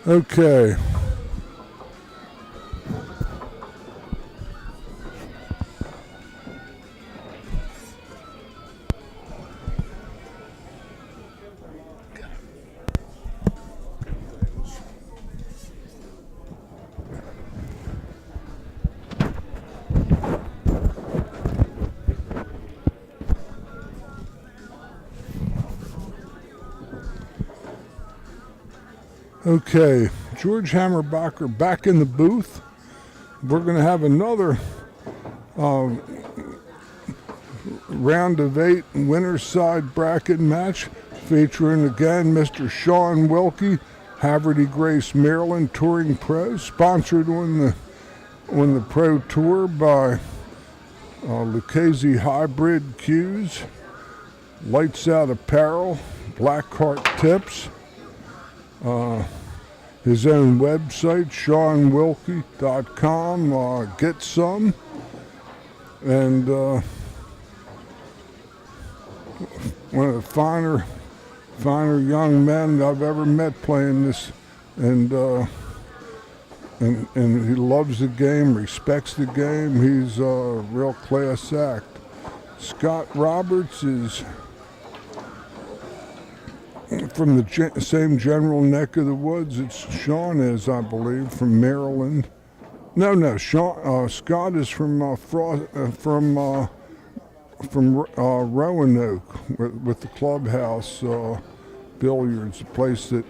Okay. Okay, George Hammerbacher back in the booth. We're going to have another round of 8 winner's side bracket match featuring again Mr. Shaun Wilkie, Haverty Grace, Maryland Touring Pro, sponsored on the Pro Tour by Lucchese Hybrid Cues, Lights Out Apparel, Blackheart Tips, his own website, ShaunWilkie.com, get some, and one of the finer young men I've ever met playing this, and he loves the game, respects the game. He's a real class act. Scott Roberts is from the same general neck of the woods. Shaun is, I believe, from Maryland. No, Scott is from Roanoke with the Clubhouse Billiards, a place that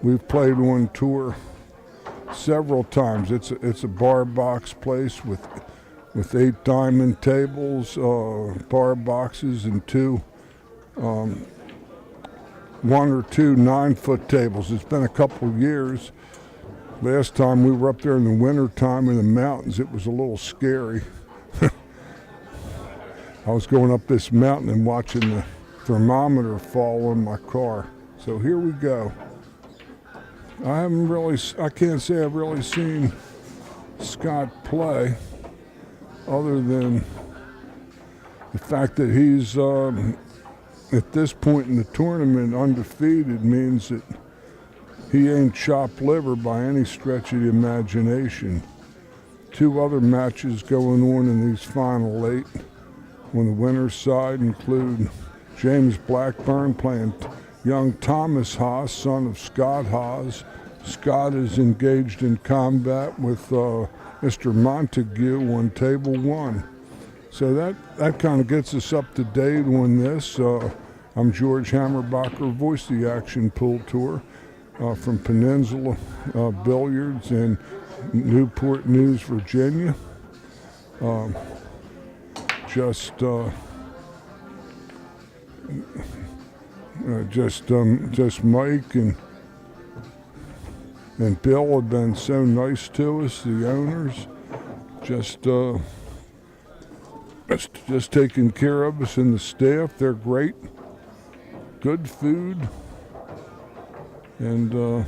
we've played on tour several times. It's a bar box place with 8 diamond tables, bar boxes, and 1 or 2 9-foot tables. It's been a couple of years. Last time we were up there in the winter time in the mountains, it was a little scary. I was going up this mountain and watching the thermometer fall on my car. So here we go. I can't say I've really seen Scott play, other than the fact that he's at this point in the tournament undefeated means that he ain't chopped liver by any stretch of the imagination. 2 other matches going on in these final 8 on the winner's side include James Blackburn playing young Thomas Haas, son of Scott Haas. Scott is engaged in combat with Mr. Montague on table 1. So that kind of gets us up to date on this. I'm George Hammerbacher, voice of the Action Pool Tour from Peninsula Billiards in Newport News, Virginia. Just Mike and Bill have been so nice to us, the owners, just taking care of us, and the staff, they're great. Good food, and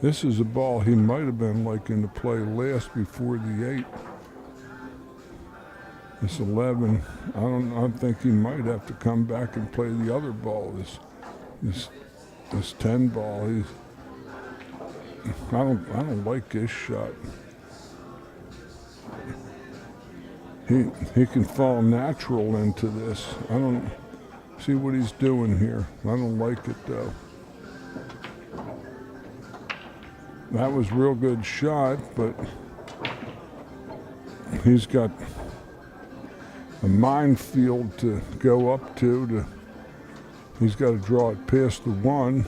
this is a ball he might have been liking to play last before the 8. This 11, I think he might have to come back and play the other ball. This 10 ball. I don't like this shot. He can fall natural into this. I don't see what he's doing here. I don't like it though. That was a real good shot, but he's got a minefield to go up to. He's got to draw it past the 1.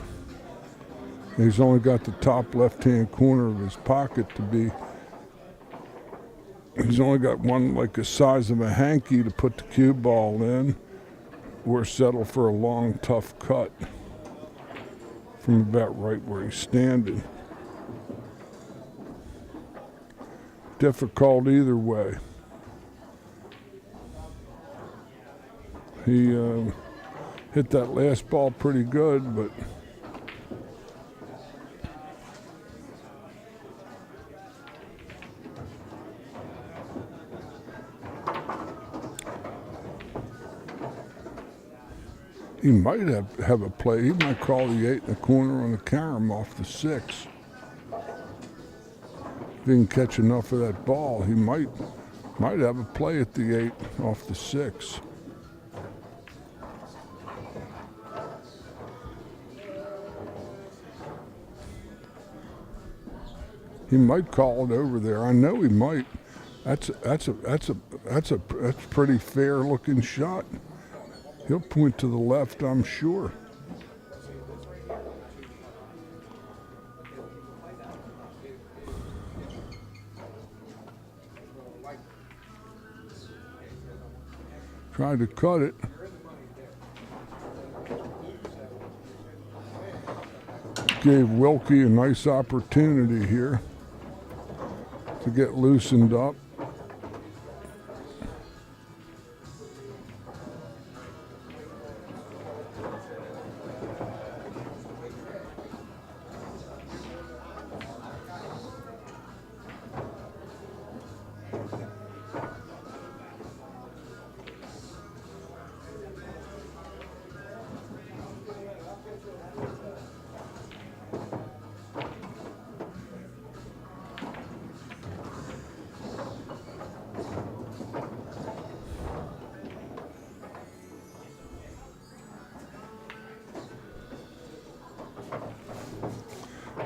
He's only got the top left-hand corner of his pocket to be. He's only got one like the size of a hanky to put the cue ball in, or settle for a long, tough cut from about right where he's standing. Difficult either way. He hit that last ball pretty good, but He might have a play. He might call the 8 in the corner on the carom off the 6. If he can catch enough of that ball, he might have a play at the 8 off the 6. He might call it over there. I know he might. That's a pretty fair looking shot. He'll point to the left, I'm sure. Tried to cut it. Gave Wilkie a nice opportunity here to get loosened up.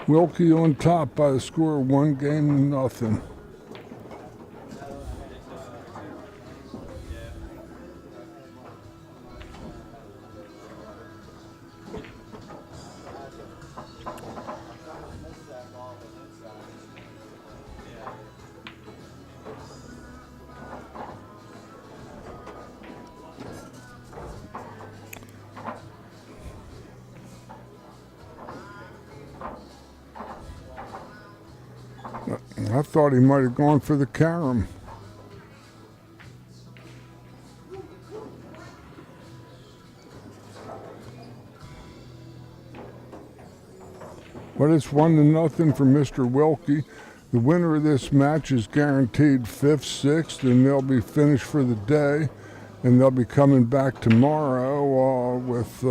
Wilkie on top by the score of 1-0. I thought he might have gone for the carom. But it's 1-0 for Mr. Wilkie. The winner of this match is guaranteed 5th, 6th, and they'll be finished for the day. And they'll be coming back tomorrow with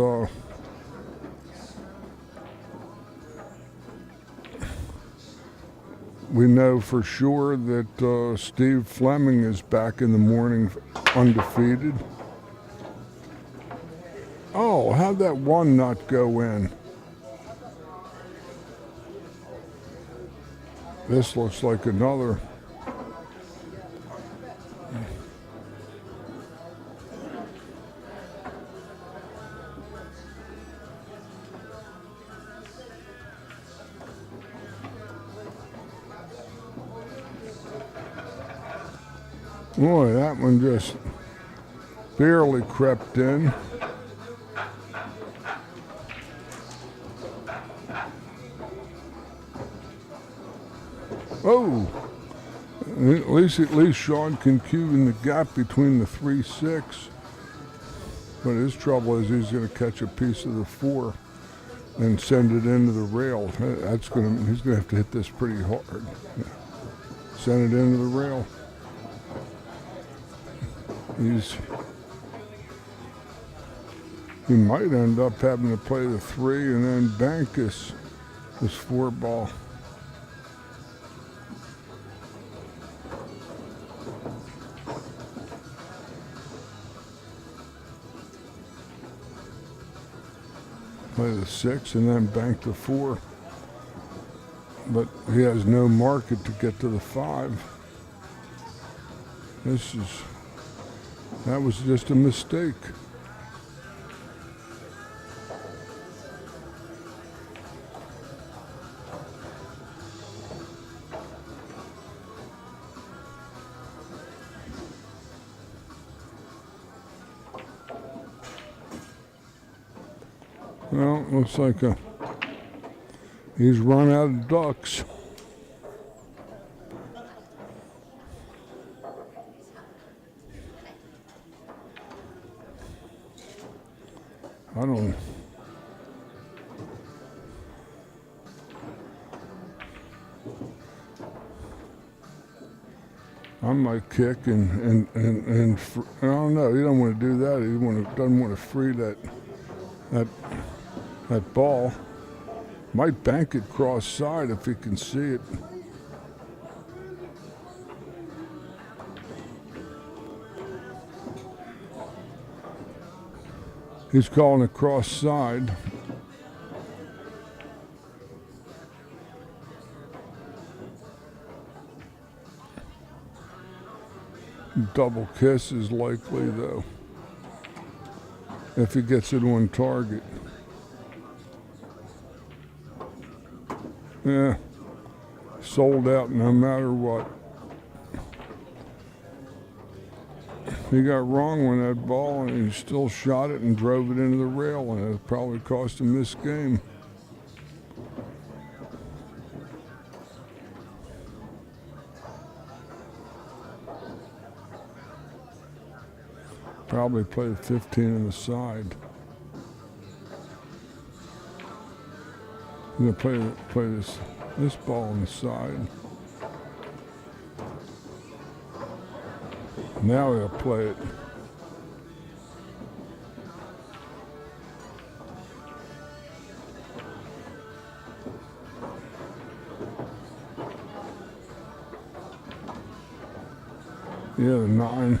we know for sure that Steve Fleming is back in the morning undefeated. Oh, how'd that one not go in? This looks like another. Boy, that one just barely crept in. Oh, at least Shaun can cue in the gap between the 3-6. But his trouble is he's going to catch a piece of the 4 and send it into the rail. He's going to have to hit this pretty hard. Send it into the rail. He might end up having to play the 3 and then bank this 4 ball. Play the 6 and then bank the 4. But he has no market to get to the 5. That was just a mistake. Well, it looks like he's run out of ducks. I might kick and I don't know. You don't want to do that. Doesn't want to free that That ball might bank it cross side if he can see it. He's calling it cross side. Double kiss is likely though, if he gets it on target. Yeah, sold out no matter what. He got wrong on that ball and he still shot it and drove it into the rail, and it probably cost him this game. Probably play the 15 on the side. I'm gonna play this ball on the side. Now he'll play it. Yeah, the 9.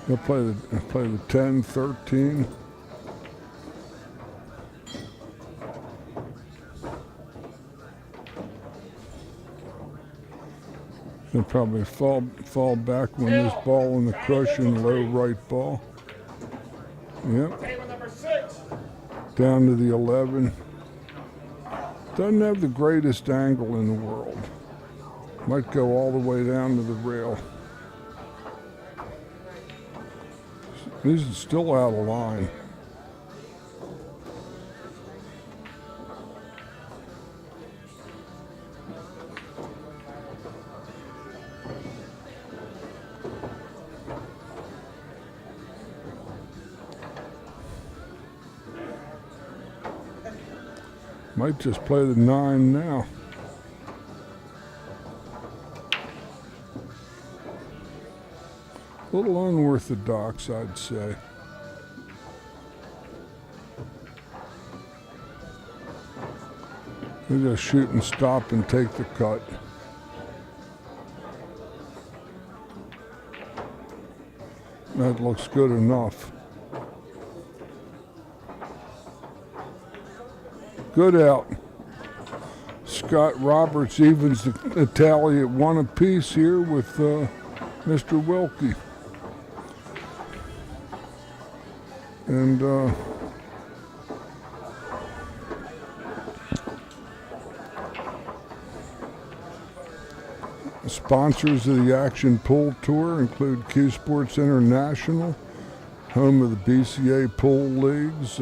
He'll play the 10, 13. He'll probably fall back when this ball in the cushion, low right ball. Yep. Down to the 11. Doesn't have the greatest angle in the world. Might go all the way down to the rail. He's still out of line. Might just play the 9 now. A little unorthodox, I'd say. We're going to shoot and stop and take the cut. That looks good enough. Good out. Scott Roberts evens the tally at 1 apiece here with Mr. Wilkie. And sponsors of the Action Pool Tour include Q Sports International, home of the BCA Pool Leagues,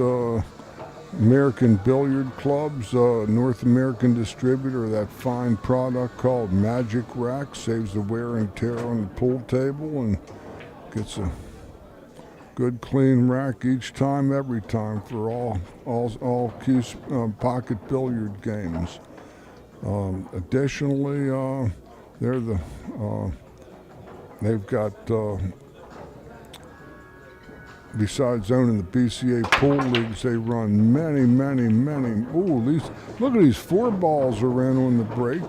American Billiard Clubs, North American distributor of that fine product called Magic Rack, saves the wear and tear on the pool table and gets a good clean rack each time, every time for all Q pocket billiard games. Additionally, they've got besides owning the BCA pool leagues, they run many. Ooh, look at these 4 balls are in on the break.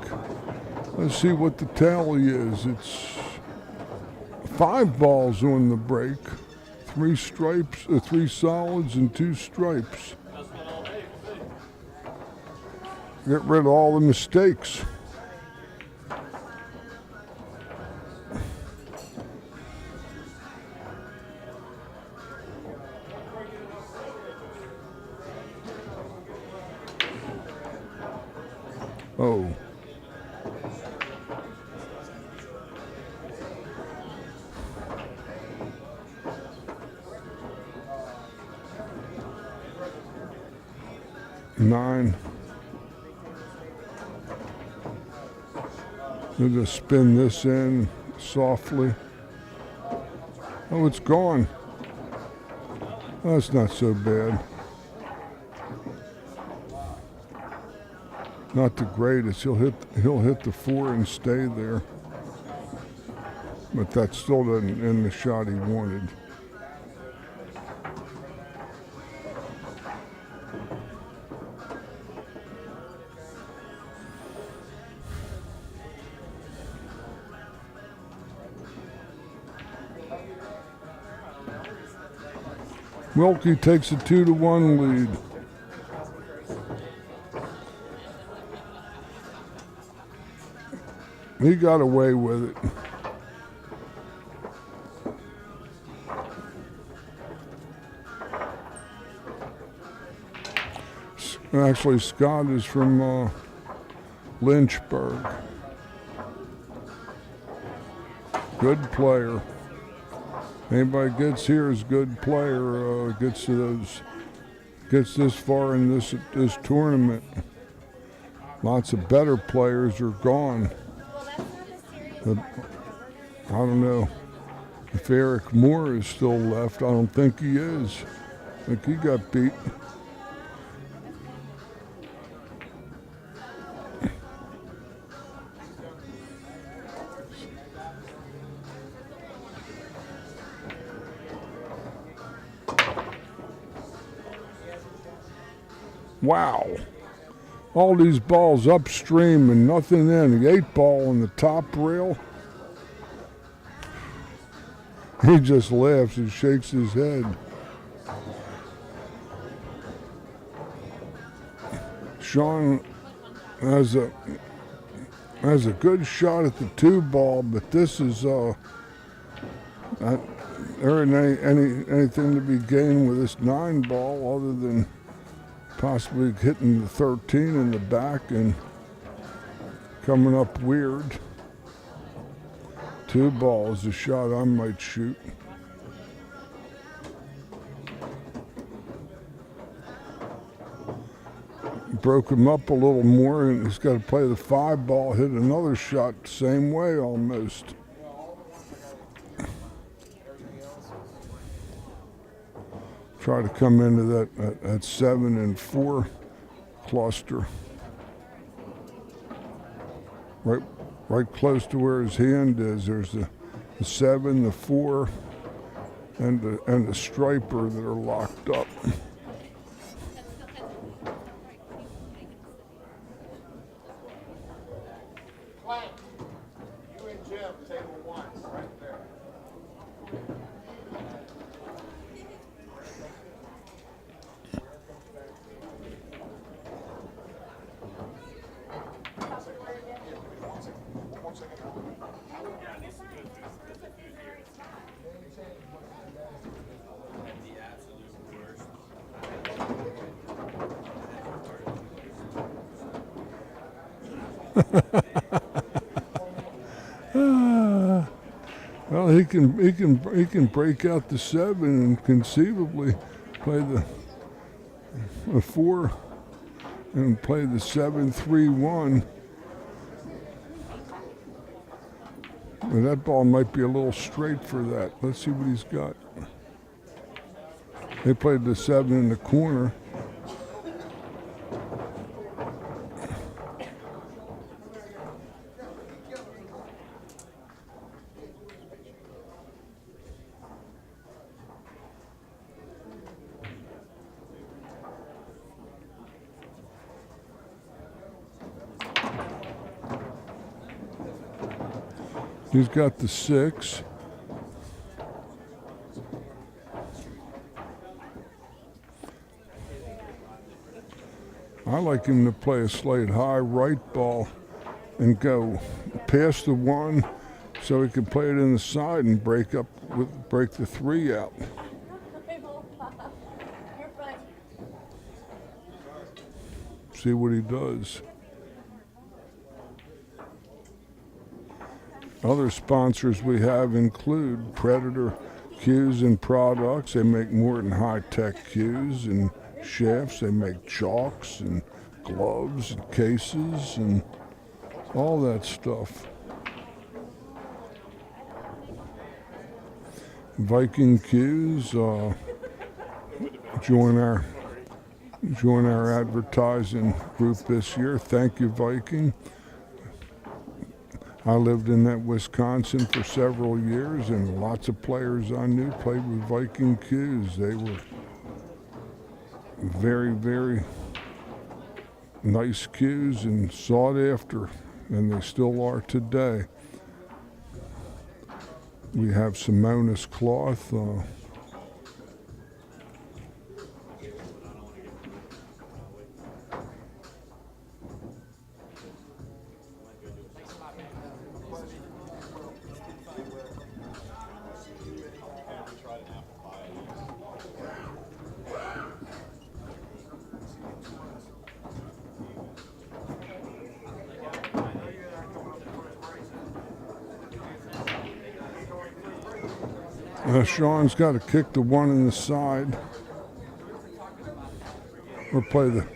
Let's see what the tally is. It's 5 balls on the break. 3 stripes, 3 solids and 2 stripes. Get rid of all the mistakes. Oh. Nine. We'll just spin this in softly. Oh, it's gone. That's not so bad. Not the greatest. He'll hit the 4 and stay there. But that still doesn't end the shot he wanted. Wilkie takes a 2-1 lead. He got away with it. Actually, Scott is from Lynchburg. Good player. Anybody gets here is good player. Gets this far in this tournament. Lots of better players are gone. But I don't know if Eric Moore is still left. I don't think he is. I think he got beat. Wow. All these balls upstream and nothing in. The 8-ball on the top rail. He just laughs and shakes his head. Shaun has a good shot at the 2-ball, but this is there isn't anything to be gained with this 9-ball other than possibly hitting the 13 in the back and coming up weird. 2-ball is a shot I might shoot. Broke him up a little more, and he's got to play the 5-ball, hit another shot the same way almost. Try to come into that 7 and 4 cluster. Right close to where his hand is. There's the 7, the 4, and the striper that are locked up. Well, he can break out the 7 and conceivably play the 4 and play the 7-3-1. But that ball might be a little straight for that. Let's see what he's got. They played the 7 in the corner. He's got the 6. I like him to play a slate high right ball and go past the 1 so he can play it in the side and break the 3 out. See what he does. Other sponsors we have include Predator Cues and Products. They make more than high-tech cues and shafts. They make chalks and gloves and cases and all that stuff. Viking Cues, join our advertising group this year. Thank you, Viking. I lived in that Wisconsin for several years, and lots of players I knew played with Viking cues. They were very, very nice cues and sought after, and they still are today. We have Simonis cloth, Shaun's got to kick the one in the side. Or play the...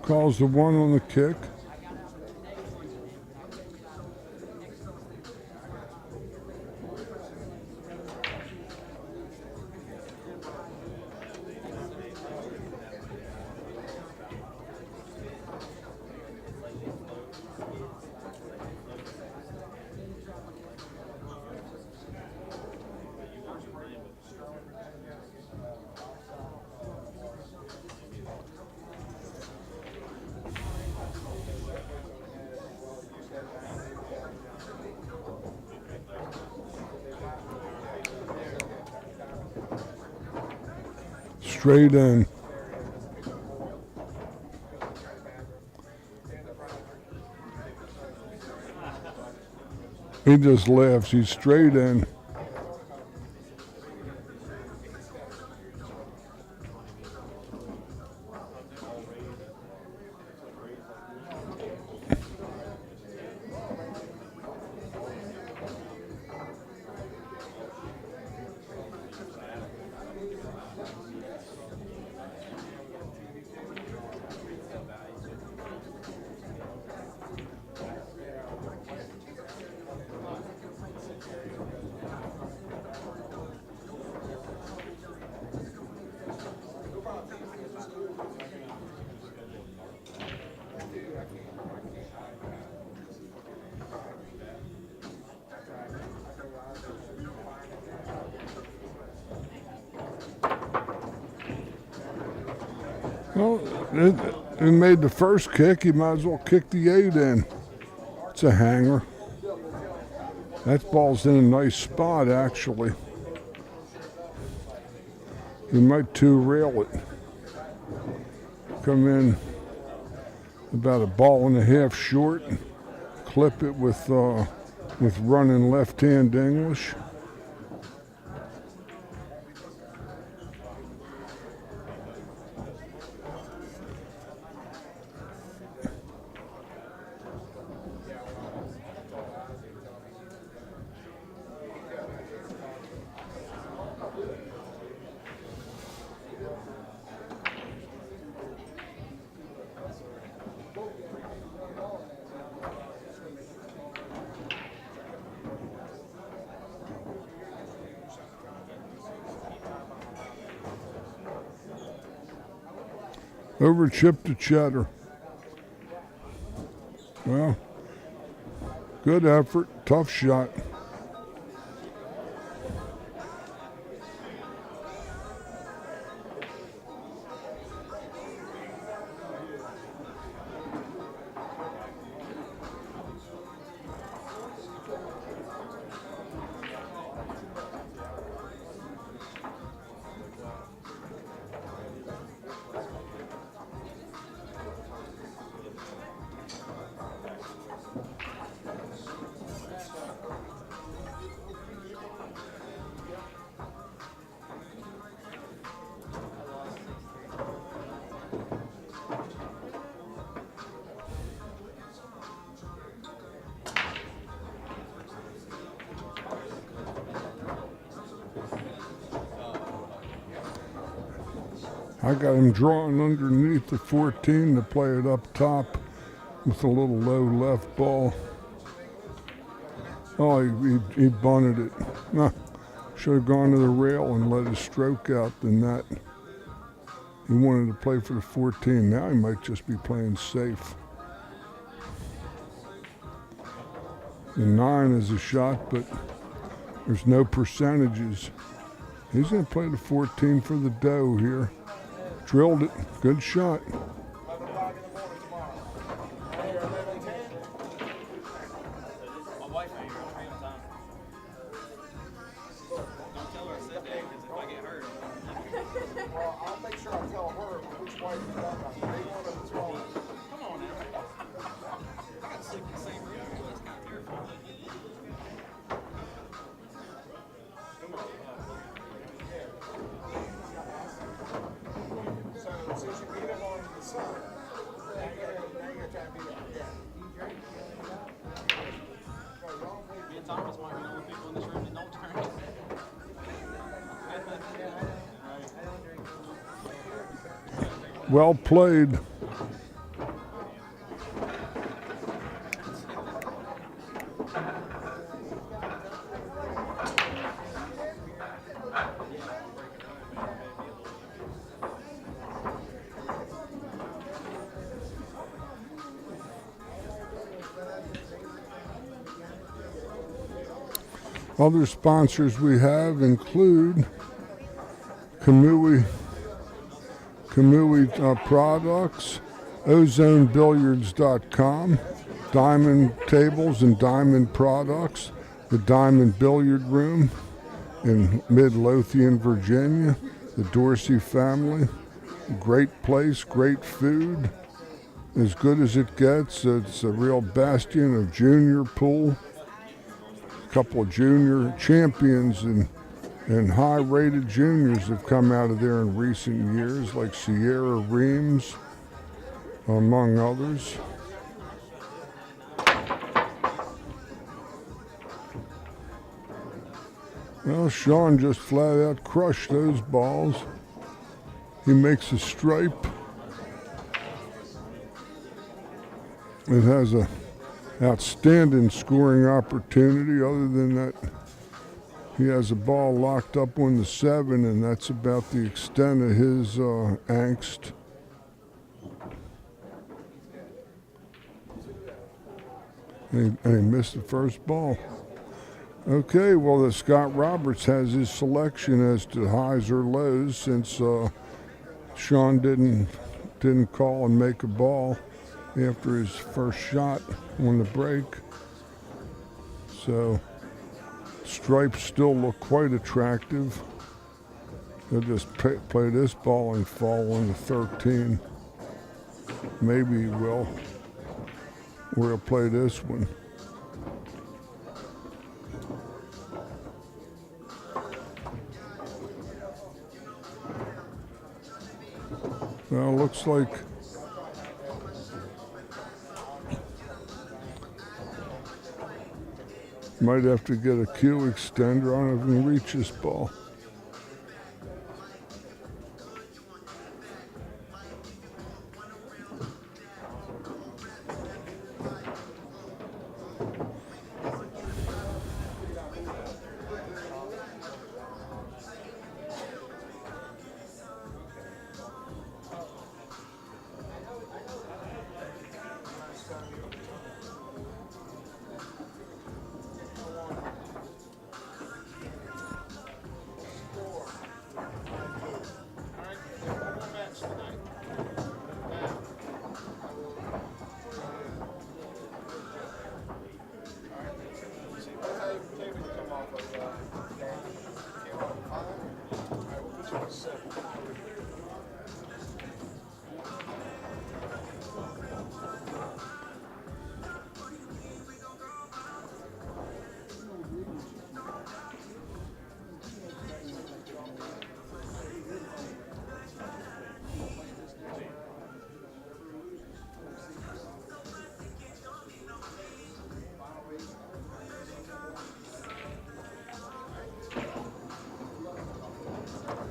Calls the one on the kick. Straight in. He just laughs. He's straight in. Well, he made the first kick. He might as well kick the 8 in. It's a hanger. That ball's in a nice spot, actually. He might two-rail it. Come in about a ball and a half short. Clip it with running left-hand English. Over chip to cheddar. Well, good effort, tough shot. I got him drawing underneath the 14 to play it up top with a little low left ball. Oh, he bunted it. No, should have gone to the rail and let his stroke out than that. He wanted to play for the 14. Now he might just be playing safe. The 9 is a shot, but there's no percentages. He's going to play the 14 for the dough here. Drilled it. Good shot. Since you beat him Well played. Other sponsors we have include Kamui products, OzoneBilliards.com, Diamond Tables and Diamond Products, the Diamond Billiard Room in Midlothian, Virginia, the Dorsey family. Great place, great food, as good as it gets. It's a real bastion of junior pool. A couple of junior champions and high-rated juniors have come out of there in recent years, like Sierra Reams, among others. Well, Shaun just flat out crushed those balls. He makes a stripe. It has a outstanding scoring opportunity. Other than that, he has a ball locked up on the 7, and that's about the extent of his angst. And he missed the first ball. Okay, well, the Scott Roberts has his selection as to highs or lows, since Shaun didn't call and make a ball after his first shot on the break. So stripes still look quite attractive. He'll just play this ball and fall on the 13. Maybe he will. Or he'll play this one. Well, looks like might have to get a cue extender. I don't know if he can reach this ball.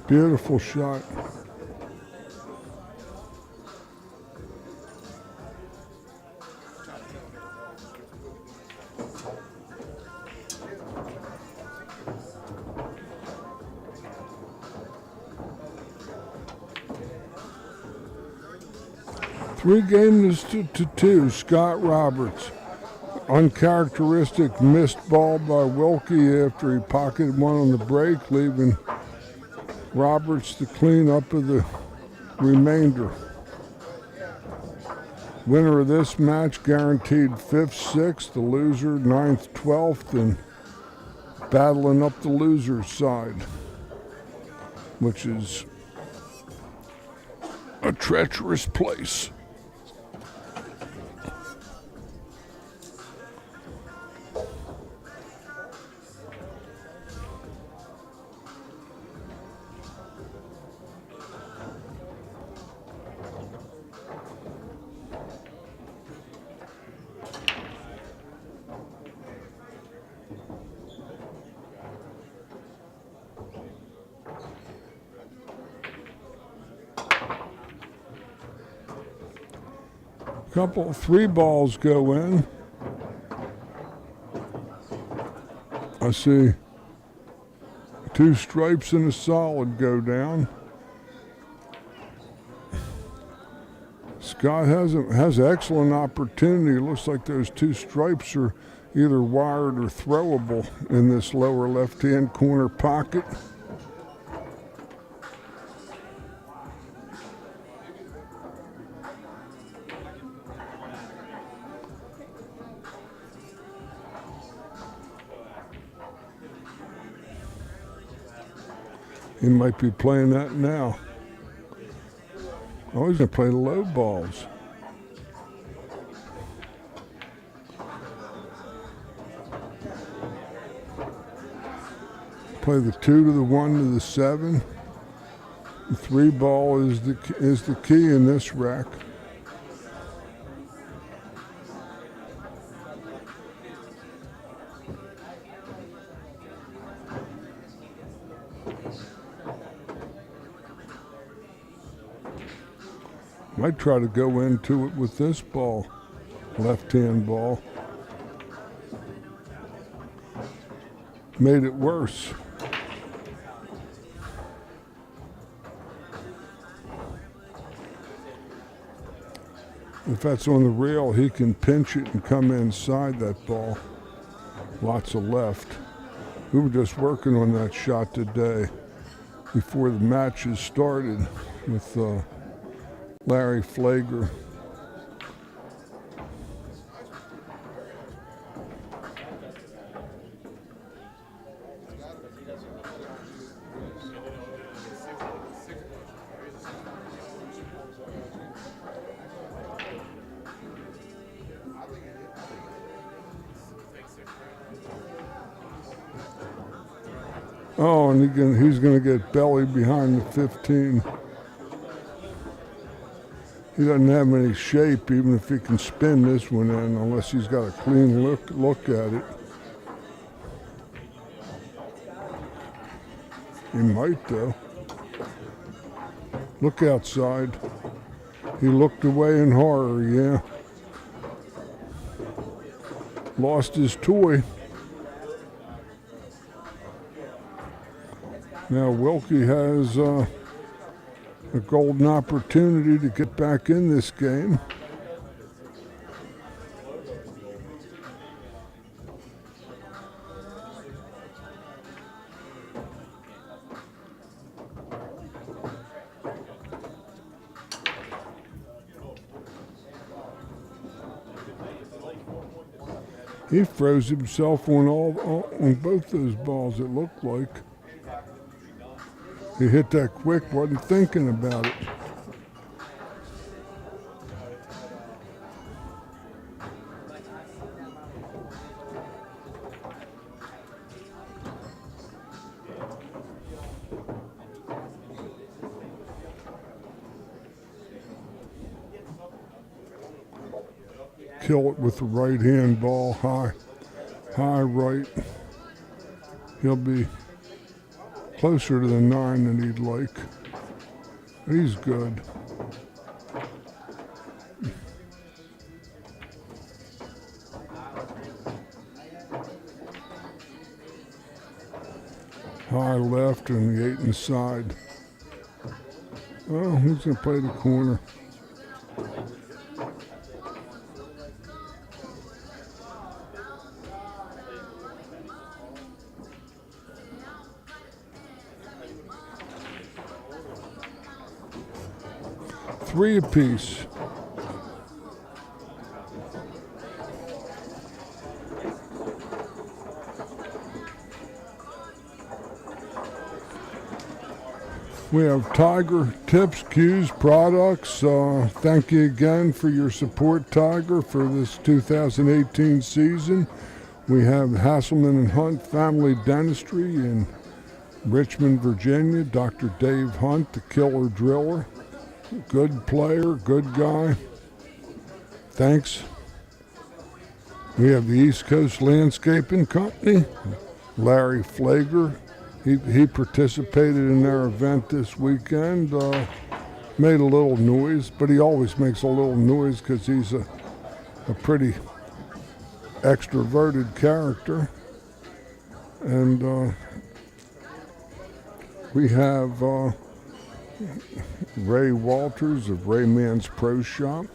Beautiful shot. Three games to 2. Scott Roberts. Uncharacteristic missed ball by Wilkie after he pocketed one on the break, leaving Roberts to clean up of the remainder. Winner of this match guaranteed 5th, 6th, the loser 9th, 12th, and battling up the loser's side, which is a treacherous place. Three balls go in. I see 2 stripes and a solid go down. Scott has excellent opportunity. It looks like those 2 stripes are either wired or throwable in this lower left-hand corner pocket. He might be playing that now. Oh, he's going to play the low balls. Play the 2 to the 1 to the 7. The 3 ball is the key in this rack. Might try to go into it with this ball, left-hand ball. Made it worse. If that's on the rail, he can pinch it and come inside that ball. Lots of left. We were just working on that shot today before the matches started with Larry Flager. Oh, and he's going to get belly behind the 15. He doesn't have any shape, even if he can spin this one in, unless he's got a clean look at it. He might, though. Look outside. He looked away in horror, yeah. Lost his toy. Now Wilkie has a golden opportunity to get back in this game. He froze himself on both those balls, it looked like. He hit that quick, wasn't thinking about it. Kill it with the right hand ball, high right. He'll be closer to the 9 than he'd like. He's good. High left and the 8 inside. Oh, he's going to play the corner. Three apiece. We have Tiger Tips, Cues, Products. Thank you again for your support, Tiger, for this 2018 season. We have Hasselman and Hunt Family Dentistry in Richmond, Virginia. Dr. Dave Hunt, the Killer Driller. Good player, good guy. Thanks. We have the East Coast Landscaping Company. Larry Flager. He participated in their event this weekend. made a little noise, but he always makes a little noise because he's a pretty extroverted character. And we have Ray Walters of Rayman's Pro Shop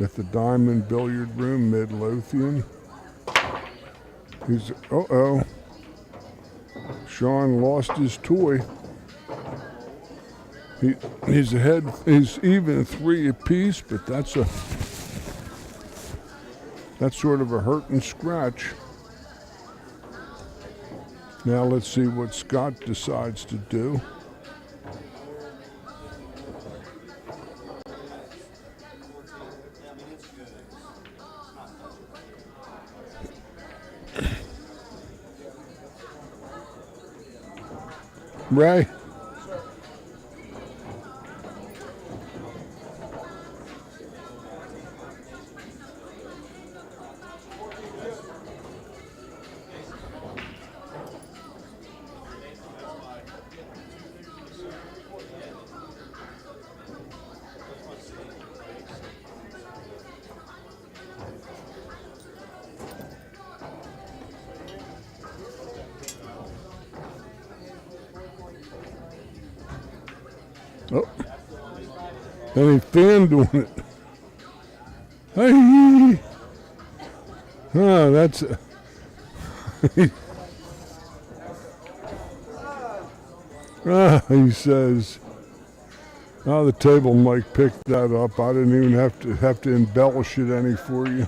at the Diamond Billiard Room, Midlothian. He's, Shaun lost his toy. He's ahead, he's even 3 apiece, but that's sort of a hurt and scratch. Now let's see what Scott decides to do. Ray. Oh, and he fanned on it. Hey, that's he says. Oh, the table mic picked that up. I didn't even have to embellish it any for you.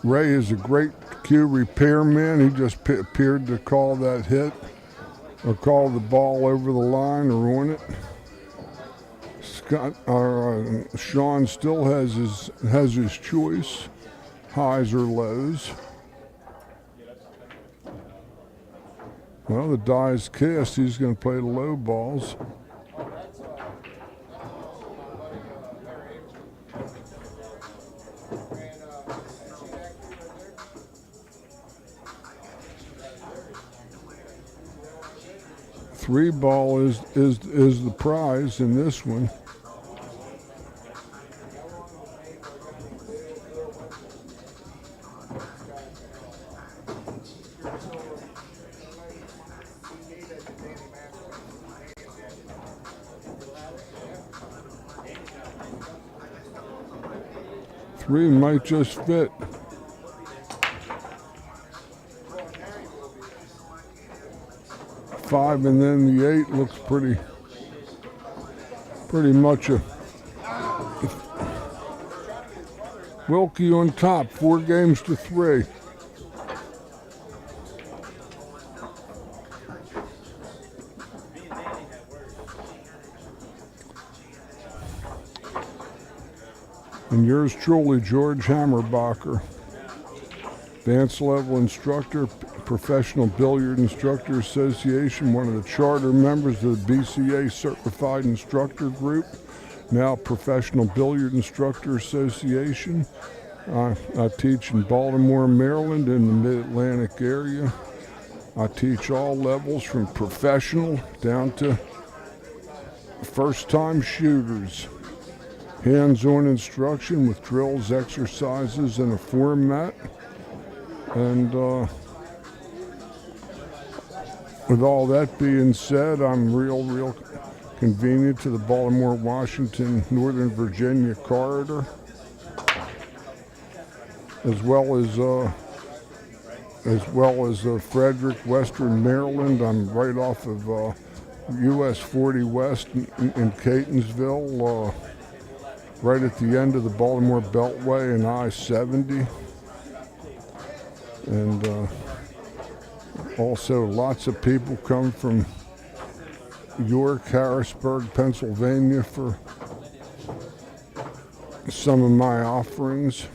Ray is a great cue repairman. He just appeared to call that hit, or call the ball over the line or on it. Shaun still has his choice, highs or lows. Well, the die is cast. He's going to play the low balls. Three ball is the prize in this one. Three might just fit. Five and then the 8 looks pretty much a Wilkie on top, 4 games to 3. And yours truly, George Hammerbacher, advanced level instructor, Professional Billiard Instructor Association, one of the charter members of the BCA Certified Instructor Group, now Professional Billiard Instructor Association. I teach in Baltimore, Maryland, in the Mid-Atlantic area. I teach all levels from professional down to first-time shooters. Hands-on instruction with drills, exercises, and a format. And with all that being said, I'm real convenient to the Baltimore, Washington, Northern Virginia corridor, as well as Frederick, Western Maryland. I'm right off of US 40 West in Catonsville, right at the end of the Baltimore Beltway and I-70. And also lots of people come from York, Harrisburg, Pennsylvania for some of my offerings.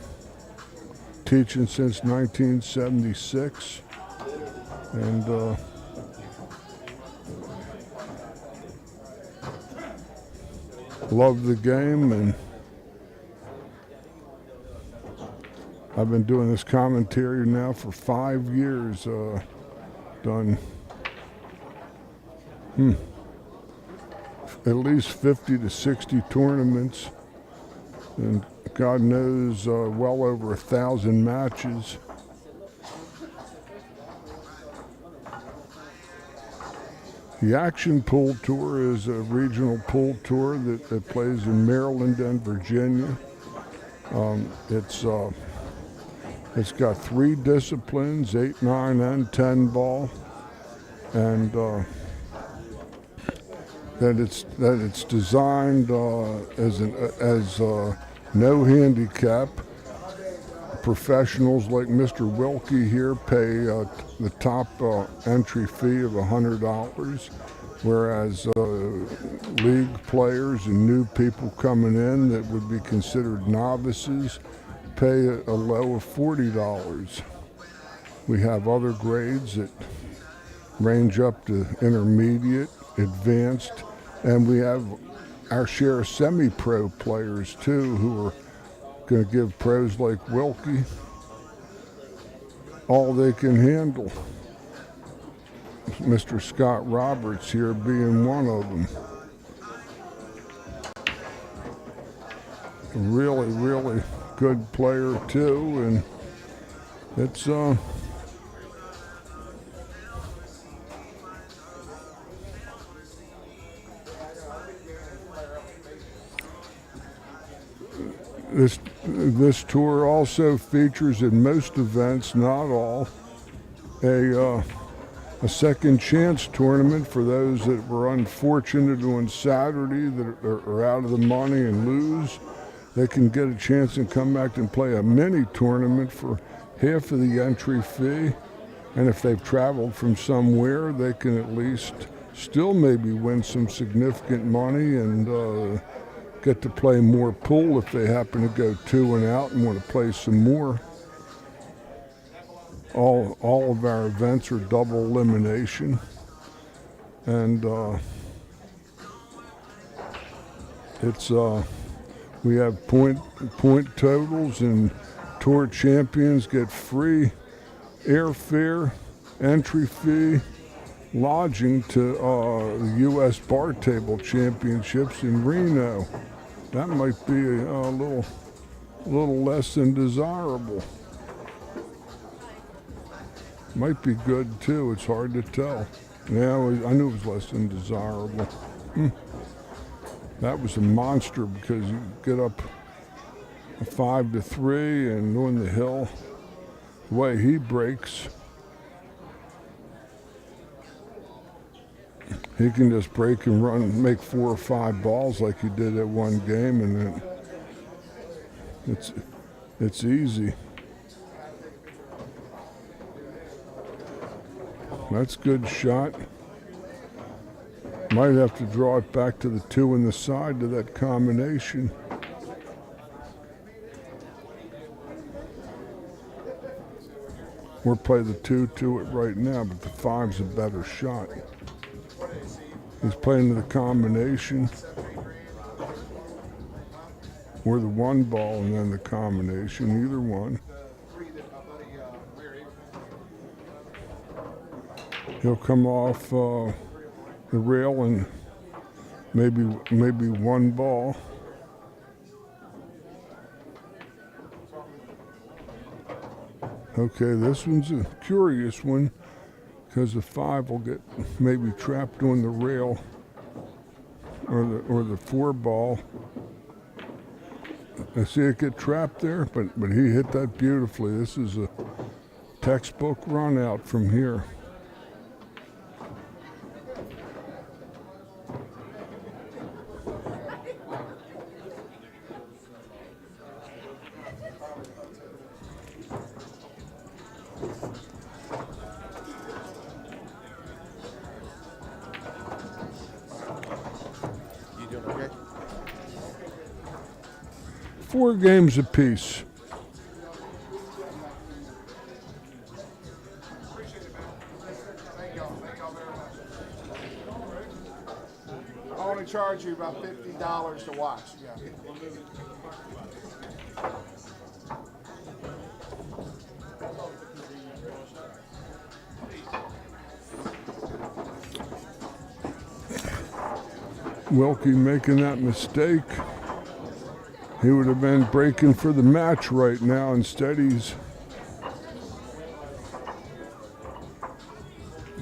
Teaching since 1976. And love the game, and I've been doing this commentary now for 5 years. Done at least 50 to 60 tournaments, and God knows well over 1,000 matches. The Action Pool Tour is a regional pool tour that plays in Maryland and Virginia. It's got 3 disciplines, 8, 9, and 10 ball, and that it's designed as no handicap. Professionals like Mr. Wilkie here pay the top entry fee of $100, whereas league players and new people coming in that would be considered novices pay a low of $40. We have other grades that range up to intermediate, advanced, and we have our share of semi-pro players too, who are going to give pros like Wilkie all they can handle. Mr. Scott Roberts here being one of them. A really, really good player too, and it's This tour also features in most events, not all, a second chance tournament for those that were unfortunate on Saturday that are out of the money and lose. They can get a chance and come back and play a mini tournament for half of the entry fee. And if they've traveled from somewhere, they can at least still maybe win some significant money and get to play more pool if they happen to go 2 and out and want to play some more. All of our events are double elimination, and we have point totals, and tour champions get free airfare, entry fee, lodging to the U.S. Bar Table Championships in Reno. That might be a little less than desirable. Might be good too. It's hard to tell. Yeah, I knew it was less than desirable. That was a monster because you get up a 5-3, and on the hill, the way he breaks, he can just break and run, make 4 or 5 balls like he did at one game, and then it's easy. That's a good shot. Might have to draw it back to the 2 in the side to that combination. Or play the 2 to it right now, but the 5's a better shot. He's playing to the combination, or the 1 ball and then the combination, either one. He'll come off the rail and maybe 1 ball. Okay, this one's a curious one because the 5 will get maybe trapped on the rail or the 4 ball. I see it get trapped there, but he hit that beautifully. This is a textbook run out from here. You doing okay? 4 games apiece. I only charge you about $50 to watch. Yeah. Wilkie making that mistake. He would have been breaking for the match right now. Instead, he's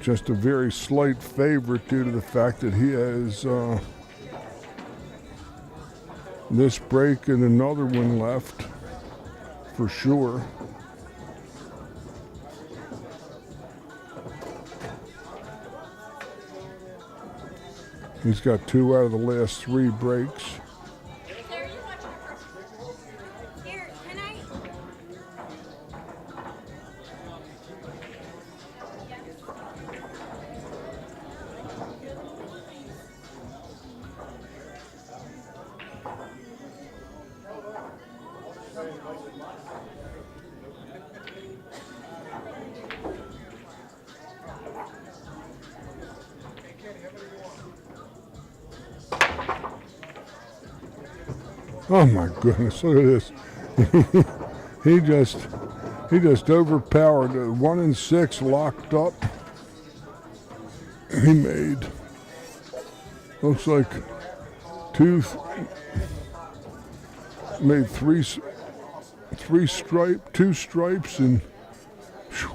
just a very slight favorite due to the fact that he has this break and another one left for sure. He's got 2 out of the last 3 breaks. Oh my goodness, look at this. he just overpowered 1 and 6 locked up. He made, looks like 2 stripes, and whew,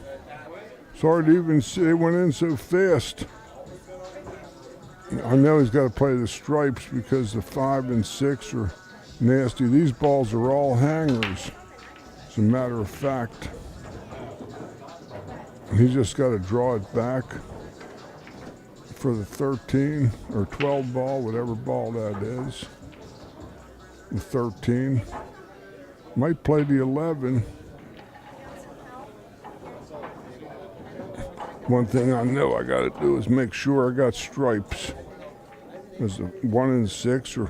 it's hard to even see, it went in so fast. I know he's got to play the stripes because the 5 and 6 are nasty. These balls are all hangers, as a matter of fact. He's just got to draw it back for the 13 or 12 ball, whatever ball that is. The 13. Might play the 11. One thing I know I got to do is make sure I got stripes. There's a 1 and 6 or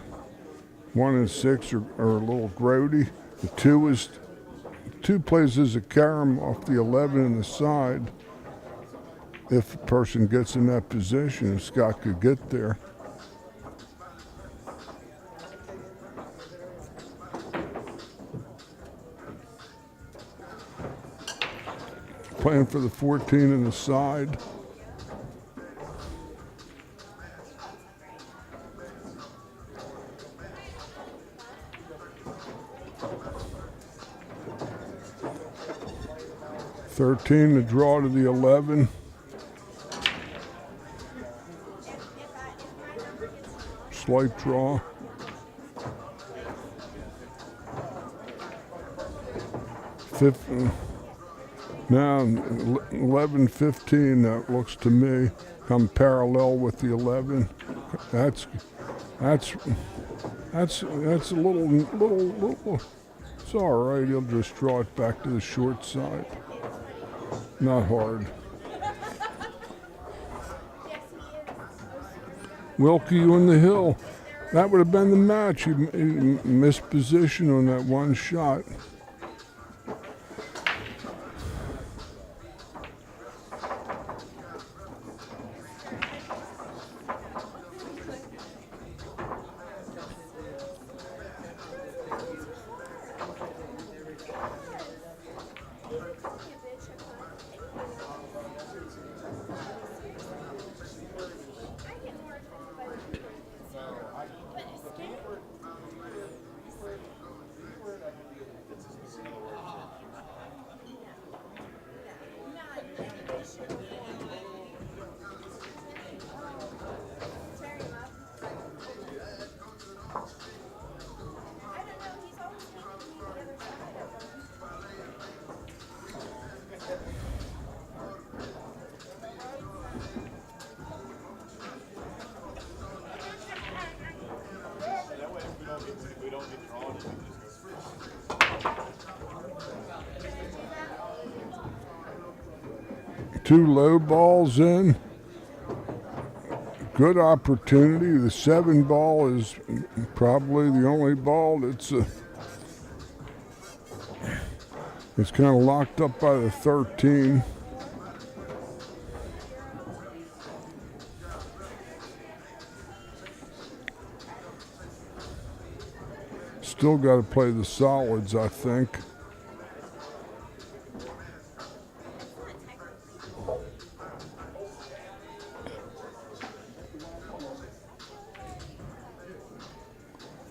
1 and 6 are a little grody. The 2 plays as a carom off the 11 in the side. If a person gets in that position, if Scott could get there. Playing for the 14 in the side. $13 to draw to the 11. Slight draw. Now 11, 15. That looks to me come parallel with the 11. That's a little. It's all right. He'll just draw it back to the short side. Not hard. Wilkie on the hill. That would have been the match. He missed position on that one shot. Two low balls in. Good opportunity. The 7 ball is probably the only ball that's it's kind of locked up by the 13. Still got to play the solids, I think.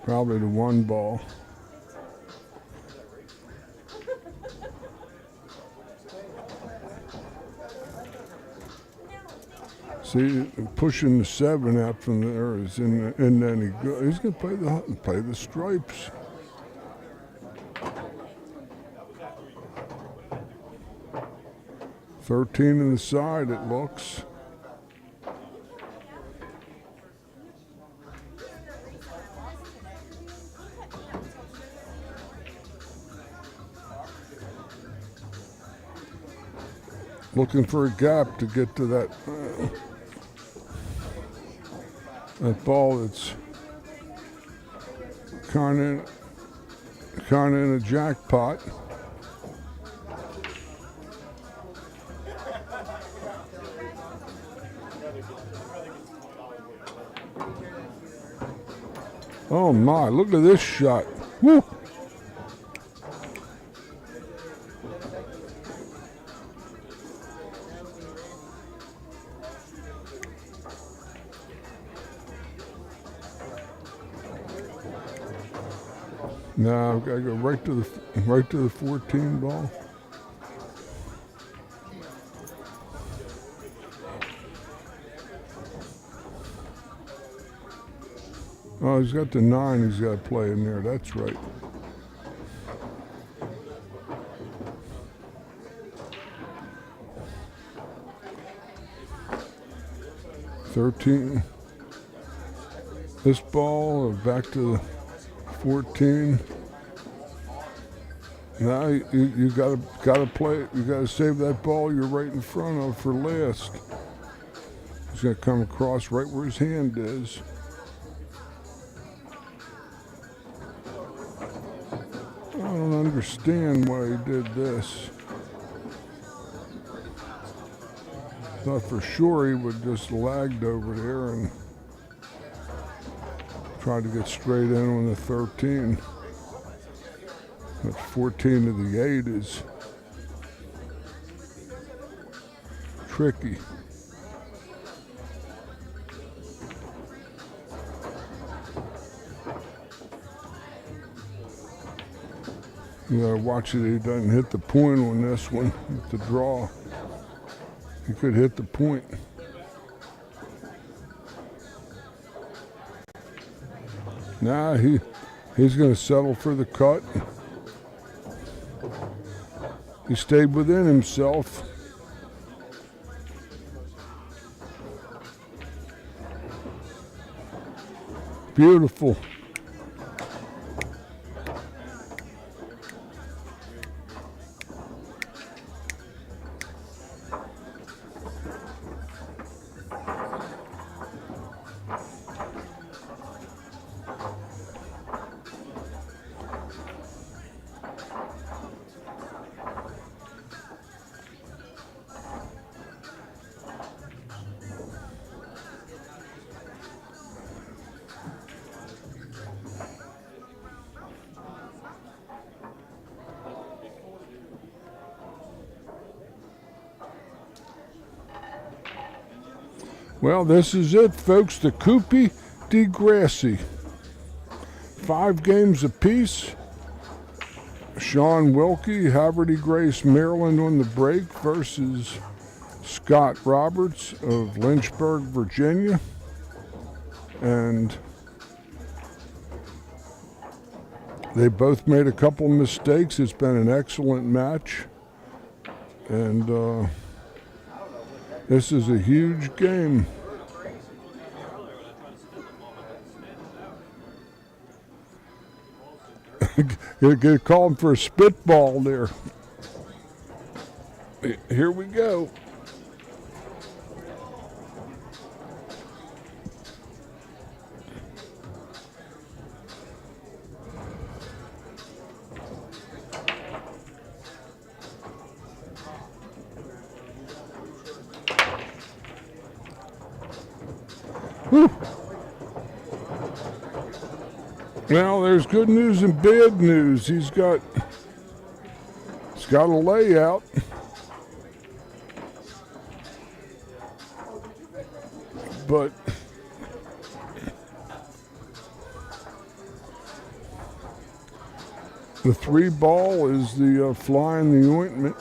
Probably the one ball. See, pushing the 7 out from there is in, and then he's going to play the stripes. $13 in the side, it looks. Looking for a gap to get to that ball that's kind of in a jackpot. Oh my, look at this shot. Woo! Now I've got to go right to the 14 ball. Oh, he's got the 9 he's got to play in there. That's right. $13. This ball back to the 14. Now you gotta play it. You gotta save that ball you're right in front of for last. He's gonna come across right where his hand is. I don't understand why he did this. Thought for sure he would just lagged over there and tried to get straight in on the 13. That 14 to the 8 is tricky. You gotta watch it, he doesn't hit the point on this one with the draw. He could hit the point. Nah, he's going to settle for the cut. He stayed within himself. Beautiful. Well, this is it, folks. The Coupe de Gracie. 5 games apiece. Shaun Wilkie, Haverty Grace, Maryland on the break versus Scott Roberts of Lynchburg, Virginia. And they both made a couple mistakes. It's been an excellent match. And this is a huge game. Get called for a spitball there. Here we go. Whew. Well, there's good news and bad news. He's got a layout. But The 3 ball is the fly in the ointment.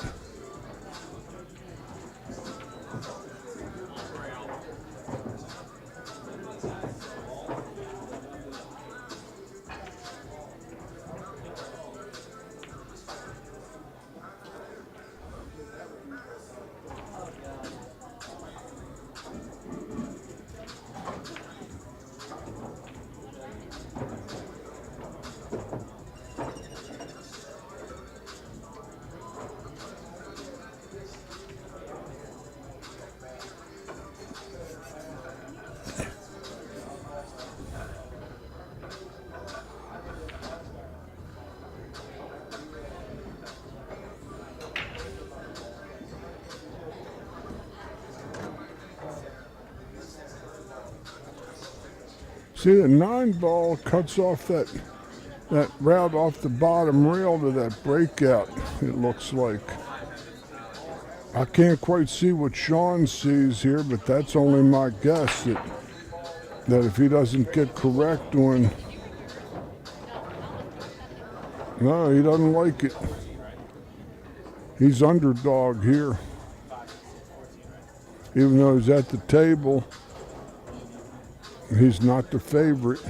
See, the 9 ball cuts off that route off the bottom rail to that breakout, it looks like. I can't quite see what Shaun sees here, but that's only my guess that if he doesn't get correct on... No, he doesn't like it. He's underdog here. Even though he's at the table, he's not the favorite.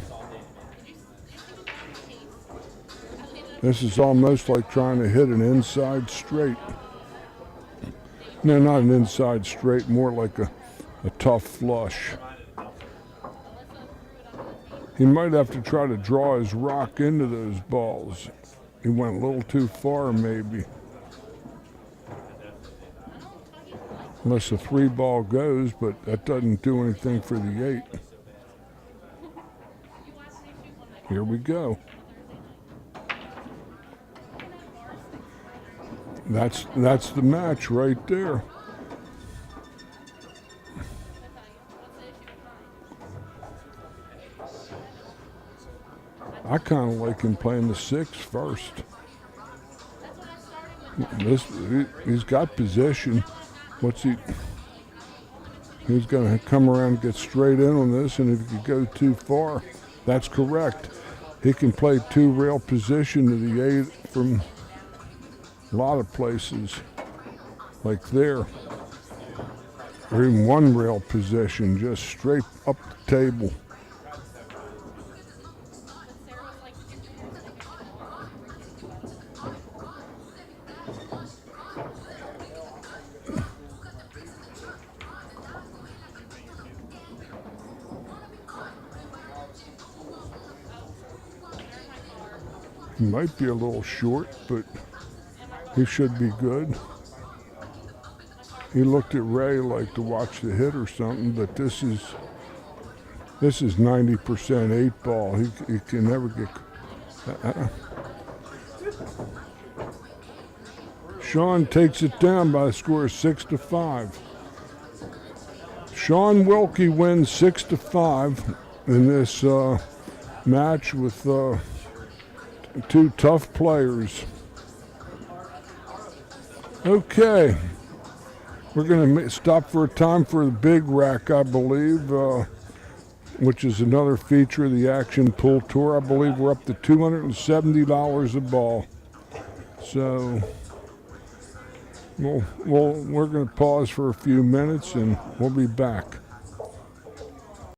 This is almost like trying to hit an inside straight. No, not an inside straight, more like a tough flush. He might have to try to draw his rock into those balls. He went a little too far, maybe. Unless the 3 ball goes, but that doesn't do anything for the 8. Here we go. That's the match right there. I kind of like him playing the 6 first. He's got position. He's going to come around and get straight in on this, and if you go too far, that's correct. He can play 2 rail position to the 8 from a lot of places, like there. Or even 1 rail position, just straight up the table. He might be a little short, but he should be good. He looked at Ray like to watch the hit or something, but this is 90% 8 ball. He can never get. Shaun takes it down by a score of 6-5. Shaun Wilkie wins 6-5 in this match with 2 tough players. Okay, we're going to stop for a time for the big rack, I believe, which is another feature of the Action Pool Tour. I believe we're up to $270 a ball. So we're going to pause for a few minutes and we'll be back.